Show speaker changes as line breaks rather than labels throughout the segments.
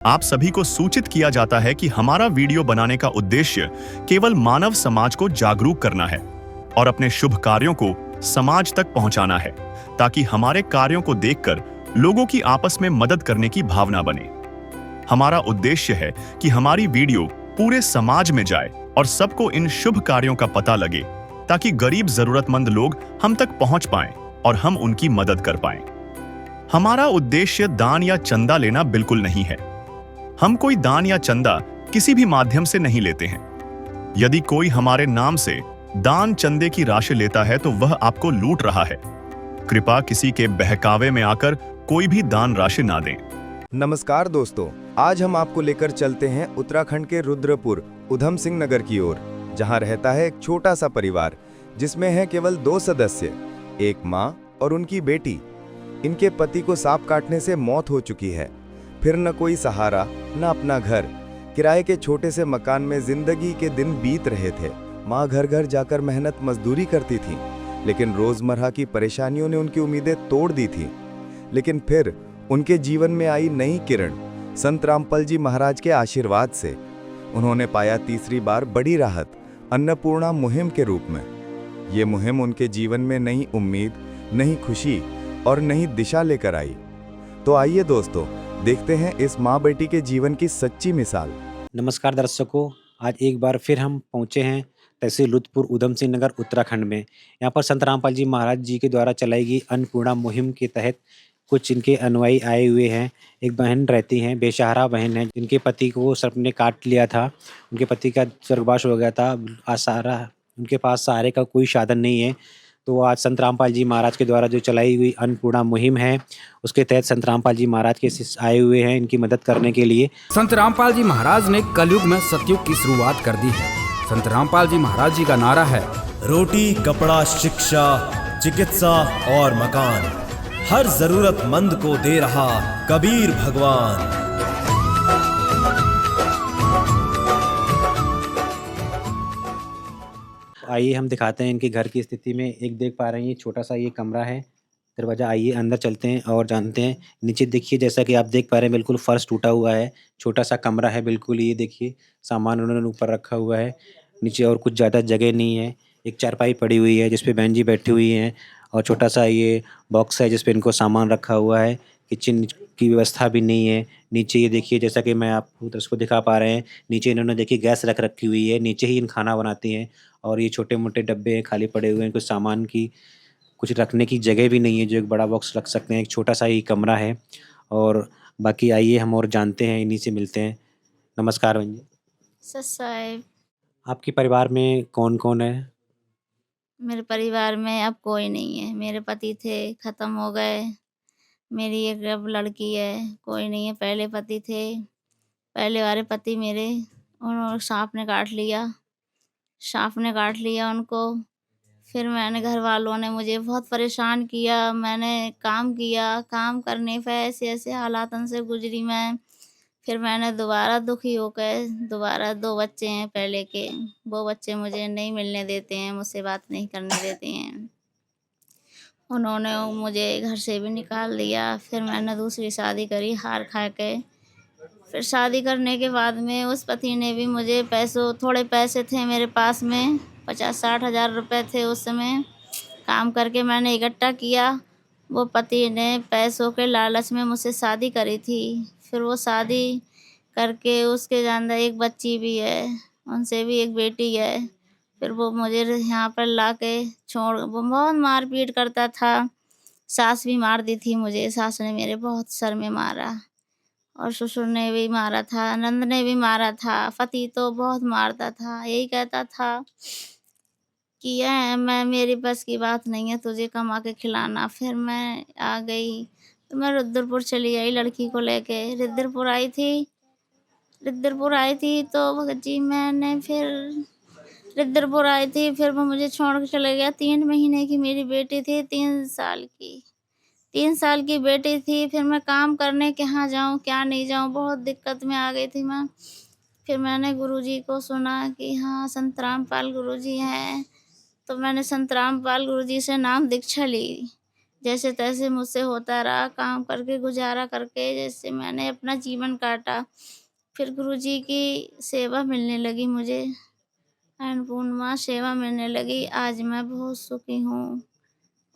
आप सभी को सूचित किया जाता है कि हमारा वीडियो बनाने का उद्देश्य केवल मानव समाज को जागरूक करना है और अपने शुभ कार्यों को समाज तक पहुंचाना है, ताकि हमारे कार्यों को देखकर लोगों की आपस में मदद करने की भावना बने। हमारा उद्देश्य है कि हमारी वीडियो पूरे समाज में जाए और सबको इन शुभ कार्यों का पता लगे, ताकि गरीब जरूरतमंद लोग हम तक पहुंच पाएं और हम उनकी मदद कर पाएं। हमारा उद्देश्य दान या चंदा लेना बिल्कुल नहीं है। हम कोई दान या चंदा किसी भी माध्यम से नहीं लेते हैं। यदि कोई हमारे नाम से दान चंदे की राशि लेता है तो वह आपको लूट रहा है। कृपया किसी के बहकावे में आकर कोई भी दान राशि ना दें।
नमस्कार दोस्तों, आज हम आपको लेकर चलते हैं उत्तराखंड के रुद्रपुर उधम सिंह नगर की ओर, जहां रहता है एक छोटा सा परिवार जिसमें है केवल 2 सदस्य, एक माँ और उनकी बेटी। इनके पति को सांप काटने से मौत हो चुकी है। फिर न कोई सहारा, न अपना घर। किराए के छोटे से मकान में जिंदगी के दिन बीत रहे थे। माँ घर घर जाकर मेहनत मजदूरी करती थी, लेकिन रोजमर्रा की परेशानियों ने उनकी उम्मीदें तोड़ दी थी। लेकिन फिर उनके जीवन में आई नई किरण संत रामपाल जी महाराज के आशीर्वाद से। उन्होंने पाया तीसरी बार बड़ी राहत अन्नपूर्णा मुहिम के रूप में। ये मुहिम उनके जीवन में नई उम्मीद, नई खुशी और नई दिशा लेकर आई। तो आइए दोस्तों, देखते हैं इस माँ बेटी के जीवन की सच्ची मिसाल।
नमस्कार दर्शकों, आज एक बार फिर हम पहुंचे हैं तहसील रुद्रपुर उधम सिंह नगर उत्तराखंड में। यहाँ पर संत रामपाल जी महाराज जी के द्वारा चलाई गई अन्नपूर्णा मुहिम के तहत कुछ इनके अनुयायी आए हुए हैं। एक बहन रहती हैं, बेसहारा बहन है, जिनके पति को सर्प ने काट लिया था। उनके पति का स्वर्गवास हो गया था। उनके पास सहारे का कोई साधन नहीं है। तो आज संत रामपाल जी महाराज के द्वारा जो चलाई हुई अन्नपूर्णा मुहिम है, उसके तहत संत रामपाल जी महाराज के शिष्य आए हुए हैं इनकी मदद करने के लिए।
संत रामपाल जी महाराज ने कलयुग में सतयुग की शुरुआत कर दी है। संत रामपाल जी महाराज जी का नारा है,
रोटी, कपड़ा, शिक्षा, चिकित्सा और मकान, हर जरूरतमंद को दे रहा कबीर भगवान।
आइए हम दिखाते हैं इनके घर की स्थिति में। एक देख पा रहे हैं, ये छोटा सा ये कमरा है, दरवाजा। आइए अंदर चलते हैं और जानते हैं। नीचे देखिए, जैसा कि आप देख पा रहे हैं, बिल्कुल फर्श टूटा हुआ है। छोटा सा कमरा है बिल्कुल। ये देखिए, सामान उन्होंने ऊपर रखा हुआ है, नीचे और कुछ ज़्यादा जगह नहीं है। एक चारपाई पड़ी हुई है जिसपे बहन जी बैठी हुई हैं, और छोटा सा ये बॉक्स है जिसपे इनको सामान रखा हुआ है। किचन की व्यवस्था भी नहीं है। नीचे ये देखिए, जैसा कि मैं आपको दर्शकों को दिखा पा रहे हैं, नीचे इन्होंने देखिए गैस रख रखी हुई है। नीचे ही इन खाना बनाती हैं। और ये छोटे-मोटे डब्बे हैं, खाली पड़े हुए हैं। कुछ सामान की, कुछ रखने की जगह भी नहीं है जो एक बड़ा बॉक्स रख सकते हैं। एक छोटा-सा ही कमरा है। और बाकी आइए हम और जानते हैं, इन्हीं से मिलते हैं। नमस्कार बहन जी।
साहब,
आपके परिवार में कौन-कौन है?
मेरे परिवार में अब कोई नहीं है। मेरे पति थे, ख़त्म हो गए। मेरी एक अब लड़की है, कोई नहीं है। पहले पति थे, पहले वाले पति मेरे, उन्होंने साँप ने काट लिया। साँप ने काट लिया उनको। फिर मैंने, घर वालों ने मुझे बहुत परेशान किया। मैंने काम किया, काम करने पे ऐसे-ऐसे हालातन से गुज़री मैं। फिर मैंने दोबारा दुखी होकर, दोबारा 2 बच्चे हैं पहले के, वो बच्चे मुझे नहीं मिलने देते हैं, मुझसे बात नहीं करने देते हैं। उन्होंने मुझे घर से भी निकाल दिया। फिर मैंने दूसरी शादी करी हार खा के। फिर शादी करने के बाद में उस पति ने भी मुझे थोड़े पैसे थे मेरे पास में, 50-60 हज़ार रुपए थे उस समय। काम करके मैंने इकट्ठा किया। वो पति ने पैसों के लालच में मुझसे शादी करी थी। फिर वो शादी करके उसके अंदर एक बच्ची भी है, उनसे भी एक बेटी है। फिर वो मुझे यहाँ पर लाके वो बहुत मार-पीट करता था। सास भी मार दी थी मुझे, सास ने मेरे बहुत सर में मारा, और ससुर ने भी मारा था, ननद ने भी मारा था। पति तो बहुत मारता था, यही कहता था कि ये मैं मेरे बस की बात नहीं है तुझे कमा के खिलाना। फिर मैं आ गई, तो मैं रुद्रपुर चली आई लड़की को लेके। रुद्रपुर आई थी तो भगत जी मैंने फिर रुद्रपुर आई थी, फिर वो मुझे छोड़ के चले गया। 3 महीने की मेरी बेटी थी, 3 साल की। 3 साल की बेटी थी। फिर मैं काम करने कहाँ जाऊँ, क्या नहीं जाऊँ, बहुत दिक्कत में आ गई थी मैं। फिर मैंने गुरुजी को सुना कि हाँ, संत रामपाल गुरुजी हैं, तो मैंने संत रामपाल गुरुजी से नाम दीक्षा ली। जैसे तैसे मुझसे होता रहा, काम करके गुज़ारा करके जैसे मैंने अपना जीवन काटा। फिर गुरुजी की सेवा मिलने लगी मुझे, अन्नपूर्णा सेवा मिलने लगी। आज मैं बहुत सुखी हूँ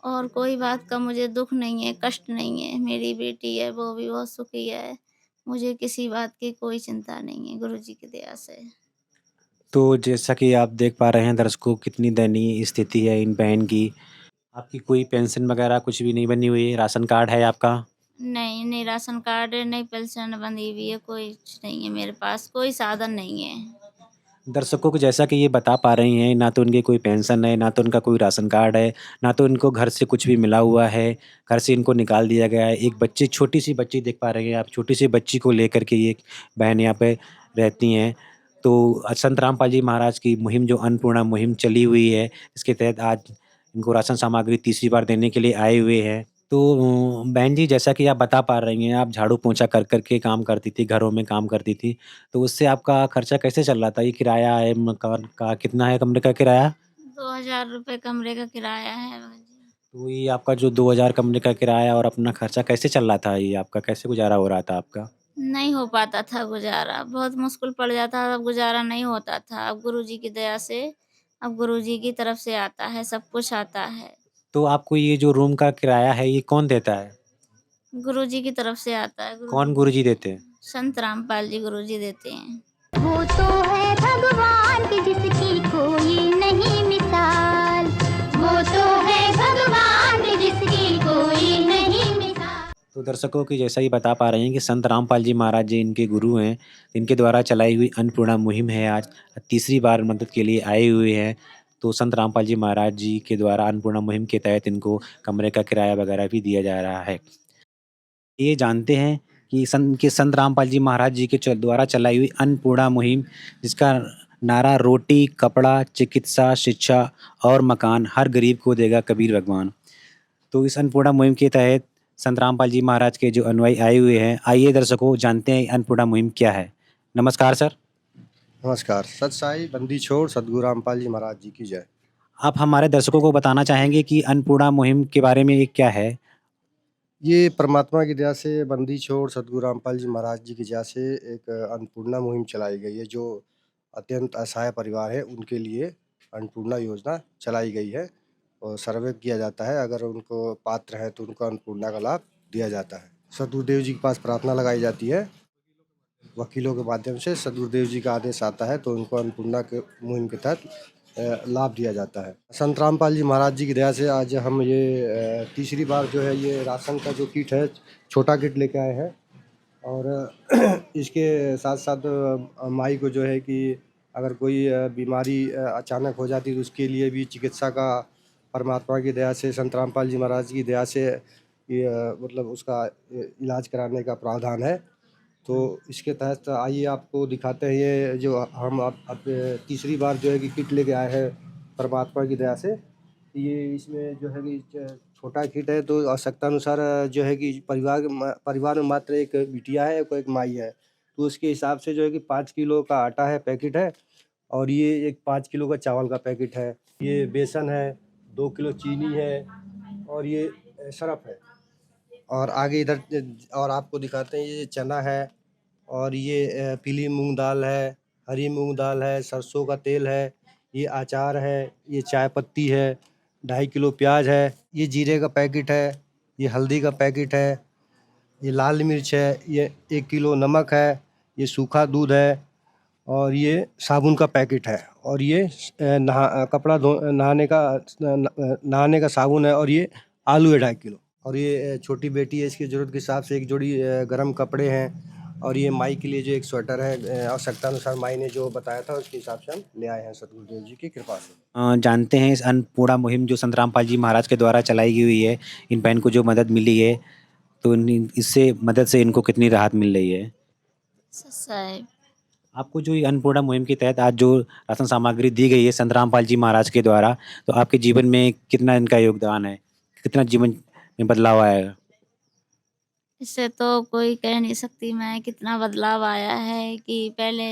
और कोई बात का मुझे दुःख नहीं है, कष्ट नहीं है। मेरी बेटी है, वो भी बहुत सुखी है। मुझे किसी बात की कोई चिंता नहीं है, गुरुजी की दया से।
तो जैसा कि आप देख पा रहे हैं दर्शकों, कितनी दयनीय स्थिति है इन बहन की। आपकी कोई पेंशन वगैरह कुछ भी नहीं बनी हुई है, राशन कार्ड है आपका?
नहीं, नहीं राशन कार्ड, नहीं पेंशन बंधी हुई है, कुछ नहीं है मेरे पास, कोई साधन नहीं है।
दर्शकों को जैसा कि ये बता पा रही हैं, ना तो उनकी कोई पेंशन है, ना तो उनका कोई राशन कार्ड है, ना तो इनको घर से कुछ भी मिला हुआ है, घर से इनको निकाल दिया गया है। एक बच्ची, छोटी-सी बच्ची देख पा रहे हैं आप, छोटी-सी बच्ची को लेकर के ये बहन यहाँ पे रहती हैं। तो संत रामपाल जी महाराज की मुहिम, जो अन्नपूर्णा मुहिम चली हुई है, इसके तहत आज इनको राशन सामग्री तीसरी बार देने के लिए आए हुए हैं। तो बहन जी, जैसा कि आप बता पा रही हैं, आप झाड़ू-पोंछा कर के काम करती थी, घरों में काम करती थी। तो उससे आपका खर्चा कैसे चल रहा था? ये किराया है मकान का, कितना है कमरे का किराया?
₹2000 कमरे का किराया है जी।
तो ये आपका जो 2000 कमरे का किराया और अपना खर्चा कैसे चल रहा था, ये आपका कैसे गुज़ारा हो रहा था आपका?
नहीं हो पाता था गुज़ारा, बहुत मुश्किल पड़ जाता था, अब गुज़ारा नहीं होता था। अब गुरुजी की दया से, अब गुरुजी की तरफ से आता है, सब कुछ आता है।
तो आपको ये जो रूम का किराया है, ये कौन देता है?
गुरुजी की तरफ से आता है,
कौन
गुरुजी
गुरुजी देते हैं?
संत रामपाल जी गुरुजी देते हैं।
वो तो है भगवान की जिसकी कोई नहीं मिसाल। वो तो है भगवान की जिसकी कोई नहीं मिसाल।
तो दर्शकों की जैसा ही बता पा रहे हैं कि संत रामपाल जी महाराज जी इनके गुरु हैं। इनके द्वारा चलाई हुई अन्नपूर्णा मुहिम है, आज तीसरी बार मदद के लिए आए हुए हैं। तो संत रामपाल जी महाराज जी के द्वारा अन्नपूर्णा मुहिम के तहत इनको कमरे का किराया वगैरह भी दिया जा रहा है। ये जानते हैं कि संत रामपाल जी महाराज जी के द्वारा चलाई हुई अन्नपूर्णा मुहिम, जिसका नारा रोटी, कपड़ा, चिकित्सा, शिक्षा और मकान हर गरीब को देगा कबीर भगवान। तो इस अन्नपूर्णा मुहिम के तहत संत रामपाल जी महाराज के जो अनुयायी आए हुए हैं, आइए दर्शकों जानते हैं अन्नपूर्णा मुहिम क्या है। नमस्कार सर।
नमस्कार। सत साई बंदी छोड़ सदगुरु रामपाल जी महाराज जी की जय।
आप हमारे दर्शकों को बताना चाहेंगे कि अन्नपूर्णा मुहिम के बारे में ये क्या है?
ये परमात्मा की दया से बंदी छोड़ सदगुरु रामपाल जी महाराज जी की दया से एक अन्नपूर्णा मुहिम चलाई गई है, जो अत्यंत असहाय परिवार है उनके लिए अन्नपूर्णा योजना चलाई गई है और सर्वे किया जाता है। अगर उनको पात्र है तो उनको अन्नपूर्णा का लाभ दिया जाता है। सदगुरुदेव जी के पास प्रार्थना लगाई जाती है, वकीलों के माध्यम से सदगुरुदेव जी का आदेश आता है तो उनको अन्नपूर्णा के मुहिम के तहत लाभ दिया जाता है। संत रामपाल जी महाराज जी की दया से आज हम ये तीसरी बार जो है ये राशन का जो किट है, छोटा किट लेके आए हैं। और इसके साथ साथ माई को जो है कि अगर कोई बीमारी अचानक हो जाती है तो उसके लिए भी चिकित्सा का परमात्मा की दया से, संत रामपाल जी महाराज की दया से ये मतलब उसका इलाज कराने का प्रावधान है। तो इसके तहत आइए आपको दिखाते हैं ये जो हम अब तीसरी बार जो है कि किट लेके आए हैं परमात्मा की दया से। ये इसमें जो है कि छोटा किट है तो आवश्यकता अनुसार जो है कि परिवार में मात्र एक बिटिया है, कोई एक माई है, तो उसके हिसाब से जो है कि 5 किलो का आटा है पैकेट है और ये एक 5 किलो का चावल का पैकेट है। ये बेसन है, 2 किलो चीनी है और ये सरफ है। और आगे इधर और आपको दिखाते हैं ये चना है और ये पीली मूंग दाल है, हरी मूंग दाल है, सरसों का तेल है, ये अचार है, ये चाय पत्ती है, 2.5 किलो प्याज है, ये जीरे का पैकेट है, ये हल्दी का पैकेट है, ये लाल मिर्च है, ये 1 किलो नमक है, ये सूखा दूध है और ये साबुन का पैकेट है और ये नहाने का साबुन है और ये आलू है 2.5 किलो। और ये छोटी बेटी है, इसकी ज़रूरत के हिसाब से एक जोड़ी गर्म कपड़े हैं और ये माई के लिए जो एक स्वेटर है, आवश्यकता अनुसार माई ने जो बताया था उसके हिसाब से हम ले आए हैं सतगुरुदेव जी की कृपा से।
जानते हैं इस अन्नपूर्णा मुहिम जो संत रामपाल जी महाराज के द्वारा चलाई हुई है, इन बहन को जो मदद मिली है, तो इससे मदद से इनको कितनी राहत मिल रही है?
साहब
आपको जो ये अन्नपूर्णा मुहिम के तहत आज जो राशन सामग्री दी गई है संत रामपाल जी महाराज के द्वारा, तो आपके जीवन में कितना इनका योगदान है? कितना जीवन में बदलाव आया है?
इससे तो कोई कह नहीं सकती मैं कितना बदलाव आया है कि पहले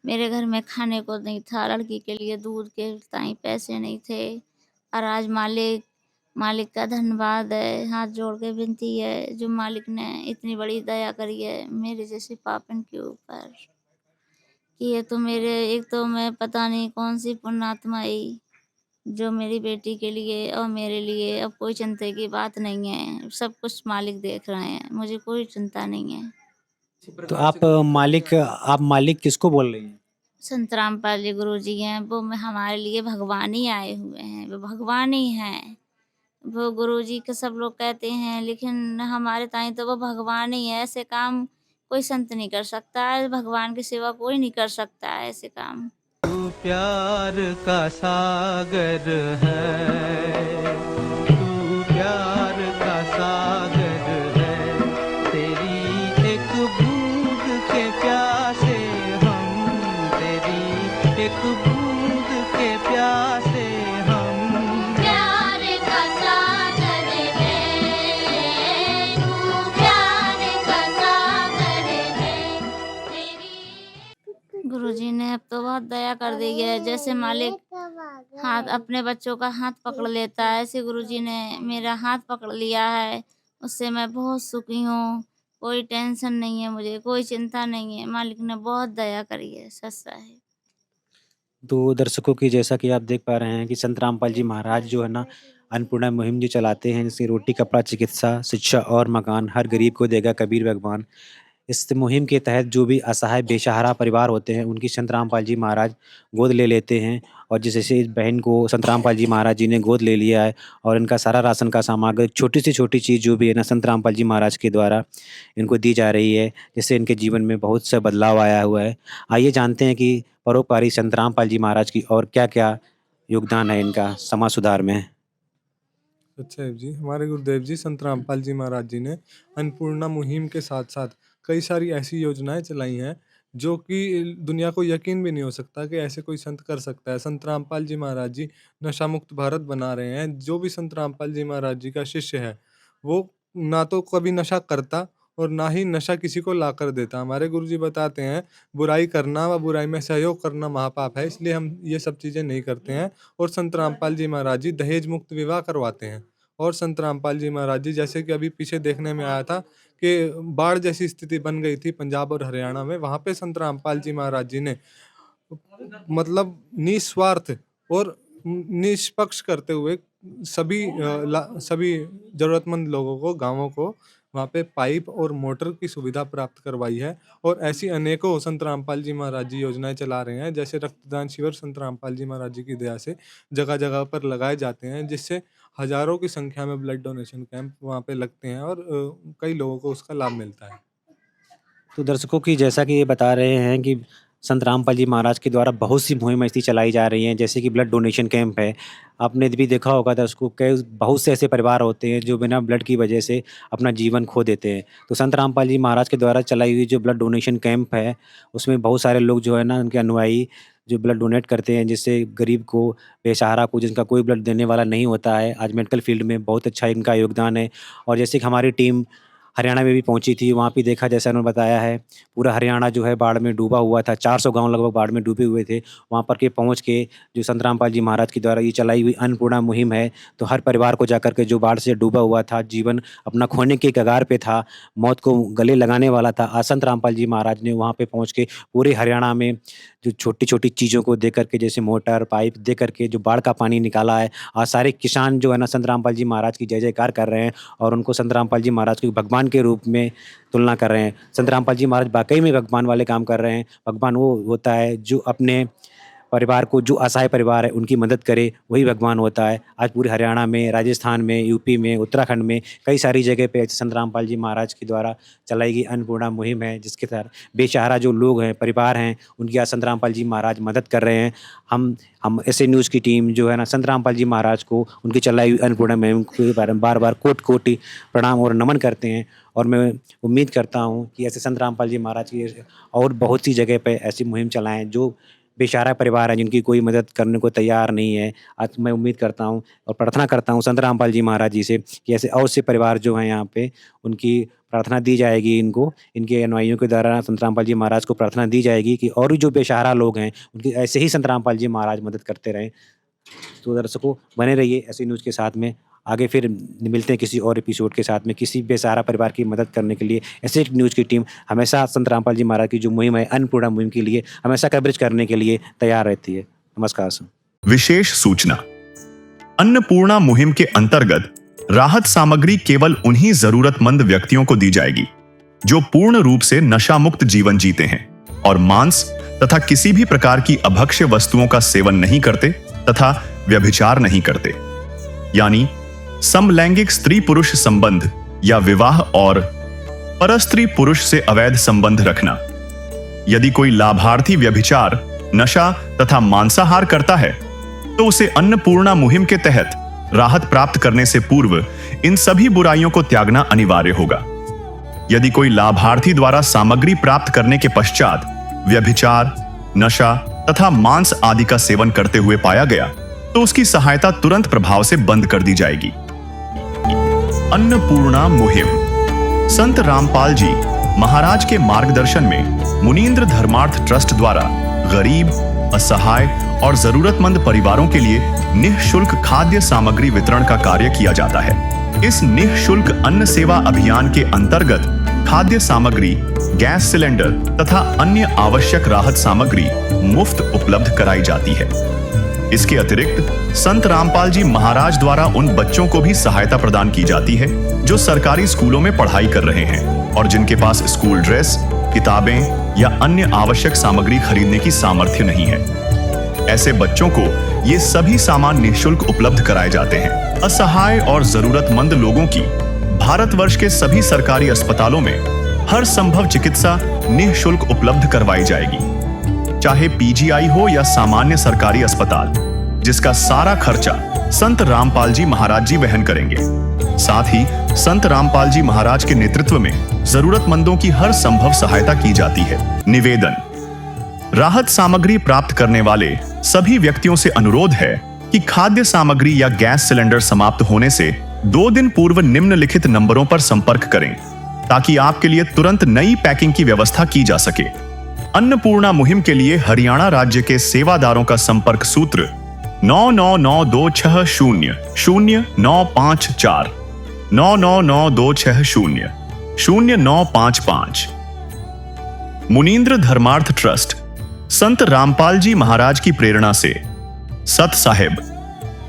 मेरे घर में खाने को नहीं था, लड़की के लिए दूध के ताई पैसे नहीं थे और आज मालिक मालिक का धन्यवाद है, हाथ जोड़ के विनती है, जो मालिक ने इतनी बड़ी दया करी है मेरे जैसे पापन के ऊपर, कि ये तो मेरे एक तो मैं पता नहीं कौन-सी पुण्यात्मा आई, जो मेरी बेटी के लिए और मेरे लिए अब कोई चिंता की बात नहीं है। सब कुछ मालिक देख रहे हैं, मुझे कोई चिंता नहीं है।
तो आप मालिक किसको बोल रही हैं?
संत रामपाल जी गुरुजी हैं, वो में हमारे लिए भगवान ही आए हुए हैं, वो भगवान ही हैं। वो गुरुजी के सब लोग कहते हैं, लेकिन हमारे ताईं तो वो भगवान ही है। ऐसे काम कोई संत नहीं कर सकता है, भगवान की सेवा कोई नहीं कर सकता है ऐसे काम।
प्यार का सागर है, तू प्यार का सागर है, तेरी एक बूंद के प्यासे हम, तेरी एक बूंद के प्यासे हम।
प्यार का सागर है, तू प्यार का सागर है, तेरी।
गुरुजी ने अब तो बहुत दया कर दी है। जैसे मालिक हाथ अपने बच्चों का हाथ पकड़ लेता है, ऐसे गुरुजी ने मेरा हाथ पकड़ लिया है। उससे मैं बहुत सुखी हूँ। कोई टेंशन नहीं है मुझे, कोई चिंता नहीं है। मालिक ने बहुत दया करी है, सच है।
तो दर्शकों की जैसा कि आप देख पा रहे हैं कि संत रामपाल जी महाराज जो है ना अन्नपूर्णा मुहिम जो चलाते हैं, जैसे रोटी कपड़ा चिकित्सा शिक्षा और मकान हर गरीब को देगा कबीर भगवान। इस मुहिम के तहत जो भी असहाय बेसहारा परिवार होते हैं उनकी संत रामपाल जी महाराज गोद ले लेते हैं, और जैसे इस बहन को संत रामपाल जी महाराज जी ने गोद ले लिया है और इनका सारा राशन का सामान छोटी से छोटी चीज़ जो भी है ना संत रामपाल जी महाराज के द्वारा इनको दी जा रही है, जिससे इनके जीवन में बहुत सा बदलाव आया हुआ है। आइए जानते हैं कि परोपकारी संत रामपाल जी महाराज की और क्या क्या योगदान है इनका समाज सुधार में।
अच्छा जी, हमारे गुरुदेव जी संत रामपाल जी महाराज जी ने अन्नपूर्णा मुहिम के साथ साथ कई सारी ऐसी योजनाएं चलाई हैं जो कि दुनिया को यकीन भी नहीं हो सकता कि ऐसे कोई संत कर सकता है। संत रामपाल जी महाराज जी नशा मुक्त भारत बना रहे हैं। जो भी संत रामपाल जी महाराज जी का शिष्य है, वो ना तो कभी नशा करता और ना ही नशा किसी को ला कर देता। हमारे गुरु जी बताते हैं, बुराई करना व बुराई में सहयोग करना महापाप है, इसलिए हम ये सब चीज़ें नहीं करते हैं। और संत रामपाल जी महाराज जी दहेज मुक्त विवाह करवाते हैं। और संत रामपाल जी महाराज जी, जैसे कि अभी पीछे देखने में आया था कि बाढ़ जैसी स्थिति बन गई थी पंजाब और हरियाणा में, वहाँ पे संत रामपाल जी महाराज जी ने मतलब निस्वार्थ और निष्पक्ष करते हुए सभी ज़रूरतमंद लोगों को, गाँवों को वहाँ पे पाइप और मोटर की सुविधा प्राप्त करवाई है। और ऐसी अनेकों संत रामपाल जी महाराज जी योजनाएँ चला रहे हैं। जैसे रक्तदान शिविर संत रामपाल जी महाराज जी की दया से जगह-जगह पर लगाए जाते हैं, जिससे हज़ारों की संख्या में ब्लड डोनेशन कैंप वहाँ पे लगते हैं और कई लोगों को उसका लाभ मिलता है।
तो दर्शकों की जैसा कि ये बता रहे हैं कि संत रामपाल जी महाराज के द्वारा बहुत सी मुहिम ऐसी चलाई जा रही हैं, जैसे कि ब्लड डोनेशन कैंप है। आपने भी देखा होगा दर्शकों, कई बहुत से ऐसे परिवार होते हैं जो बिना ब्लड की वजह से अपना जीवन खो देते हैं। तो संत रामपाल जी महाराज के द्वारा चलाई हुई जो ब्लड डोनेशन कैंप है, उसमें बहुत सारे लोग जो है ना उनके अनुयायी जो ब्लड डोनेट करते हैं, जिससे गरीब को, बेसहारा को, जिनका कोई ब्लड देने वाला नहीं होता है, आज मेडिकल फील्ड में बहुत अच्छा इनका योगदान है। और जैसे कि हमारी टीम हरियाणा में भी पहुंची थी, वहाँ भी देखा जैसा उन्होंने बताया है, पूरा हरियाणा जो है बाढ़ में डूबा हुआ था। 400 गांव लगभग बाढ़ में डूबे हुए थे। वहाँ पर के पहुँच के जो संत रामपाल जी महाराज के द्वारा ये चलाई हुई अन्नपूर्णा मुहिम है, तो हर परिवार को जाकर के जो बाढ़ से डूबा हुआ था, जीवन अपना खोने के कगार पे था, मौत को गले लगाने वाला था, आज संत रामपाल जी महाराज ने वहाँ पे पहुँच के पूरे हरियाणा में जो छोटी-छोटी चीज़ों को दे करके, जैसे मोटर, पाइप दे करके जो बाढ़ का पानी निकाला है। आज सारे किसान जो है ना संत रामपाल जी महाराज की जय-जयकार कर रहे हैं और उनको संत रामपाल जी महाराज को भगवान के रूप में तुलना कर रहे हैं। संत रामपाल जी महाराज वाक़ई में भगवान वाले काम कर रहे हैं। भगवान वो होता है जो अपने परिवार को, जो असहाय परिवार है उनकी मदद करे, वही भगवान होता है। आज पूरे हरियाणा में, राजस्थान में, यूपी में, उत्तराखंड में कई सारी जगह पे संत रामपाल जी महाराज के द्वारा चलाई गई अन्नपूर्णा मुहिम है, जिसके तहत बेसहारा जो लोग हैं, परिवार हैं, उनकी आज संत रामपाल जी महाराज मदद कर रहे हैं। हम ऐसे न्यूज़ की टीम जो है ना संत रामपाल जी महाराज को उनकी चलाई हुई अन्नपूर्णा मुहिम के बारे में बार-बार कोटि-कोटि प्रणाम और नमन करते हैं। और मैं उम्मीद करता हूँ कि ऐसे संत रामपाल जी महाराज की और बहुत सी जगह पे ऐसी मुहिम चलाएँ जो बेसहारा परिवार है, जिनकी कोई मदद करने को तैयार नहीं है। आज मैं उम्मीद करता हूँ और प्रार्थना करता हूँ संत रामपाल जी महाराज जी से कि ऐसे और से परिवार जो हैं यहाँ पे, उनकी प्रार्थना दी जाएगी इनको, इनके अनुयायियों के द्वारा संत रामपाल जी महाराज को प्रार्थना दी जाएगी कि और भी जो बेसहारा लोग हैं, उनकी ऐसे ही संत रामपाल जी महाराज मदद करते रहें। तो दर्शकों बने रहिए ऐसी न्यूज़ के साथ में। आगे फिर मिलते हैं किसी और एपिसोड के साथ में, किसी बेसहारा परिवार की मदद करने के लिए ऐसे एक न्यूज़ की टीम हमेशा संत रामपाल जी महाराज की जो मुहिम है अन्नपूर्णा मुहिम के लिए हमेशा कवरेज करने के लिए तैयार रहती है। नमस्कार सर।
विशेष सूचना, अन्नपूर्णा मुहिम के अंतर्गत राहत सामग्री केवल उन्हीं जरूरतमंद व्यक्तियों को दी जाएगी जो पूर्ण रूप से नशा मुक्त जीवन जीते हैं और मांस तथा किसी भी प्रकार की अभक्ष्य वस्तुओं का सेवन नहीं करते तथा व्यभिचार नहीं करते, यानी समलैंगिक स्त्री पुरुष संबंध या विवाह और परस्त्री पुरुष से अवैध संबंध रखना। यदि कोई लाभार्थी व्यभिचार, नशा तथा मांसाहार करता है तो उसे अन्नपूर्णा मुहिम के तहत राहत प्राप्त करने से पूर्व इन सभी बुराइयों को त्यागना अनिवार्य होगा। यदि कोई लाभार्थी द्वारा सामग्री प्राप्त करने के पश्चात व्यभिचार, नशा तथा मांस आदि का सेवन करते हुए पाया गया तो उसकी सहायता तुरंत प्रभाव से बंद कर दी जाएगी। अन्नपूर्णा मुहिम संत रामपाल जी महाराज के मार्गदर्शन में मुनींद्र धर्मार्थ ट्रस्ट द्वारा गरीब, असहाय और जरूरतमंद परिवारों के लिए निःशुल्क खाद्य सामग्री वितरण का कार्य किया जाता है। इस निःशुल्क अन्न सेवा अभियान के अंतर्गत खाद्य सामग्री, गैस सिलेंडर तथा अन्य आवश्यक राहत सामग्री मुफ्त उपलब्ध कराई जाती है। इसके अतिरिक्त संत रामपाल जी महाराज द्वारा उन बच्चों को भी सहायता प्रदान की जाती है जो सरकारी स्कूलों में पढ़ाई कर रहे हैं और जिनके पास स्कूल ड्रेस, किताबें या अन्य आवश्यक सामग्री खरीदने की सामर्थ्य नहीं है। ऐसे बच्चों को ये सभी सामान निःशुल्क उपलब्ध कराए जाते हैं। असहाय और जरूरतमंद लोगों की भारतवर्ष के सभी सरकारी अस्पतालों में हर संभव चिकित्सा निःशुल्क उपलब्ध करवाई जाएगी, चाहे पीजीआई हो या सामान्य सरकारी अस्पताल, जिसका सारा खर्चा संत रामपाल जी महाराज जी वहन करेंगे। साथ ही संत रामपाल जी महाराज के नेतृत्व में जरूरतमंदों की हर संभव सहायता की जाती है। निवेदन, राहत सामग्री प्राप्त करने वाले सभी व्यक्तियों से अनुरोध है कि खाद्य सामग्री या गैस सिलेंडर समाप्त होने से 2 दिन पूर्व निम्नलिखित नंबरों पर संपर्क करें ताकि आपके लिए तुरंत नई पैकिंग की व्यवस्था की जा सके। अन्नपूर्णा मुहिम के लिए हरियाणा राज्य के सेवादारों का संपर्क सूत्र 9992600954 9992600955। मुनींद्र धर्मार्थ ट्रस्ट संत रामपाल जी महाराज की प्रेरणा से सत साहिब